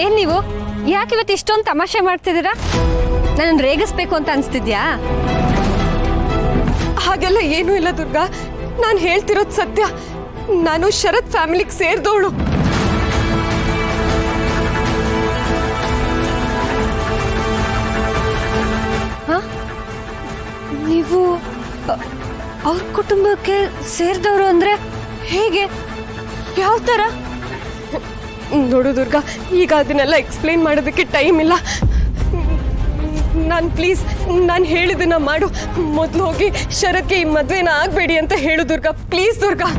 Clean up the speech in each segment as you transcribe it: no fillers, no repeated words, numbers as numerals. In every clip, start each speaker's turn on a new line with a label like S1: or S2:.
S1: ಏನ್ ನೀವು ಯಾಕೆ ಇವತ್ತು ಇಷ್ಟೊಂದು ತಮಾಷೆ ಮಾಡ್ತಿದ್ದೀರಾ? ನನ್ನ ರೇಗಿಸ್ಬೇಕು ಅಂತ ಅನ್ಸ್ತಿದ್ಯಾ?
S2: ಹಾಗೆಲ್ಲ ಏನೂ ಇಲ್ಲ ದುರ್ಗಾ, ನಾನು ಹೇಳ್ತಿರೋದು ಸತ್ಯ. ನಾನು ಶರತ್ ಫ್ಯಾಮಿಲಿಗೆ ಸೇರಿದವಳು.
S1: ನೀವು ಅವ್ರ ಕುಟುಂಬಕ್ಕೆ ಸೇರಿದವರು ಅಂದ್ರೆ ಹೇಗೆ, ಯಾವ ಥರ?
S2: ನೋಡು ದುರ್ಗಾ, ಈಗ ಅದನ್ನೆಲ್ಲ ಎಕ್ಸ್ಪ್ಲೇನ್ ಮಾಡೋದಕ್ಕೆ ಟೈಮ್ ಇಲ್ಲ. ಪ್ಲೀಸ್ ನಾನು ಹೇಳಿದ್ದನ್ನ ಮಾಡು. ಮೊದಲು ಹೋಗಿ ಶರತ್ಗೆ ಈ ಮದುವೆನ ಆಗಬೇಡಿ ಅಂತ ಹೇಳು ದುರ್ಗಾ, ಪ್ಲೀಸ್ ದುರ್ಗಾ.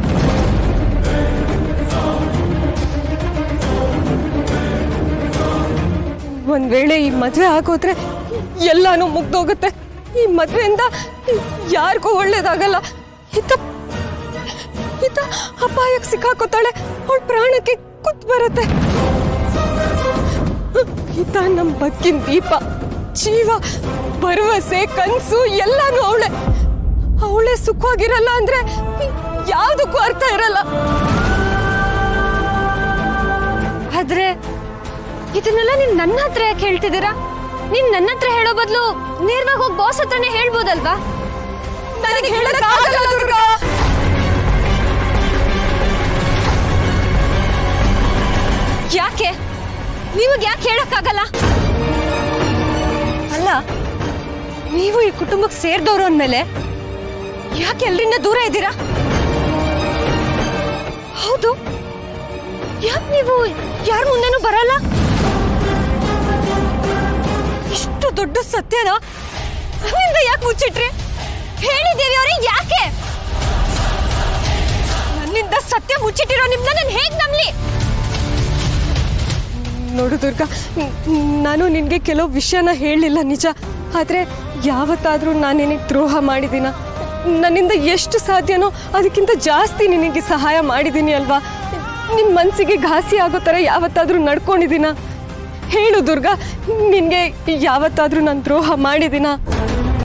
S2: ಒಂದ್ ವೇಳೆ ಈ ಮದುವೆ ಆಗೋದ್ರೆ ಎಲ್ಲಾನು ಮುಗ್ದೋಗುತ್ತೆ. ಈ ಮದುವೆಯಿಂದ ಯಾರಿಗೂ ಒಳ್ಳೇದಾಗಲ್ಲ. ಈತ ಅಪಾಯಕ್ಕೆ ಸಿಕ್ಕಾಕೋತಾಳೆ, ಅವಳ ಪ್ರಾಣಕ್ಕೆ ಕುತ್ತು ಬರುತ್ತೆ. ಈತ ನಮ್ಮ ಬದುಕಿನ ದೀಪ, ಜೀವ, ಭರವಸೆ, ಕನಸು ಎಲ್ಲಾನು ಅವಳೇ ಸುಖವಾಗಿರಲ್ಲ ಅಂದ್ರೆ ಯಾವುದಕ್ಕೂ ಅರ್ಥ ಇರಲ್ಲ.
S1: ಆದ್ರೆ ಇದನ್ನೆಲ್ಲ ನೀನ್ ನನ್ನ ಹತ್ರ ಯಾಕೆ ಹೇಳ್ತಿದ್ದೀರಾ? ನೀನ್ ನನ್ನ ಹತ್ರ ಹೇಳೋ ಬದಲು ನೇರವಾಗಿ ಹೋಗಿ ಬಾಸ್ ಹತ್ರನೇ ಹೇಳ್ಬೋದಲ್ವಾ?
S2: ನನಗೆ ಹೇಳಕ್ಕಾಗಲ್ಲ ದುರ್ಗಾ.
S1: ಯಾಕೆ? ನಿಮಗೆ ಯಾಕೆ ಹೇಳಕ್ಕಾಗಲ್ಲ? ಅಲ್ಲ, ನೀವು ಈ ಕುಟುಂಬಕ್ಕೆ ಸೇರಿದವರು ಅಂದ್ಮೇಲೆ ಯಾಕೆ ಎಲ್ರಿಂದ ದೂರ ಇದ್ದೀರಾ? ಹೌದು, ಯಾಕೆ ನೀವು ಯಾರ ಮುಂದೆನೂ ಬರಲ್ಲ? ಇಷ್ಟು ದೊಡ್ಡ ಸತ್ಯನ ನನ್ನಿಂದ ಯಾಕೆ ಮುಚ್ಚಿಟ್ರಿ? ಹೇಳಿದ್ದೇವೆ ಅವ್ರಿಗೆ ಯಾಕೆ? ನನ್ನಿಂದ ಸತ್ಯ ಮುಚ್ಚಿಟ್ಟಿರೋ ನಿಮ್ನ ನಾನು ಹೇಗೆ ನಂಬಲಿ?
S2: ನೋಡು ದುರ್ಗಾ, ನಾನು ನಿನಗೆ ಕೆಲವು ವಿಷಯನ ಹೇಳಲಿಲ್ಲ ನಿಜ. ಆದರೆ ಯಾವತ್ತಾದರೂ ನಾನು ನಿನಗೆ ದ್ರೋಹ ಮಾಡಿದ್ದೀನ? ನನ್ನಿಂದ ಎಷ್ಟು ಸಾಧ್ಯನೋ ಅದಕ್ಕಿಂತ ಜಾಸ್ತಿ ನಿನಗೆ ಸಹಾಯ ಮಾಡಿದ್ದೀನಿ ಅಲ್ವಾ? ನಿನ್ನ ಮನಸ್ಸಿಗೆ ಘಾಸಿ ಆಗೋ ಥರ ಯಾವತ್ತಾದರೂ ನಡ್ಕೊಂಡಿದ್ದೀನ? ಹೇಳು ದುರ್ಗಾ, ನಿನಗೆ ಯಾವತ್ತಾದರೂ ನಾನು ದ್ರೋಹ ಮಾಡಿದ್ದೀನ?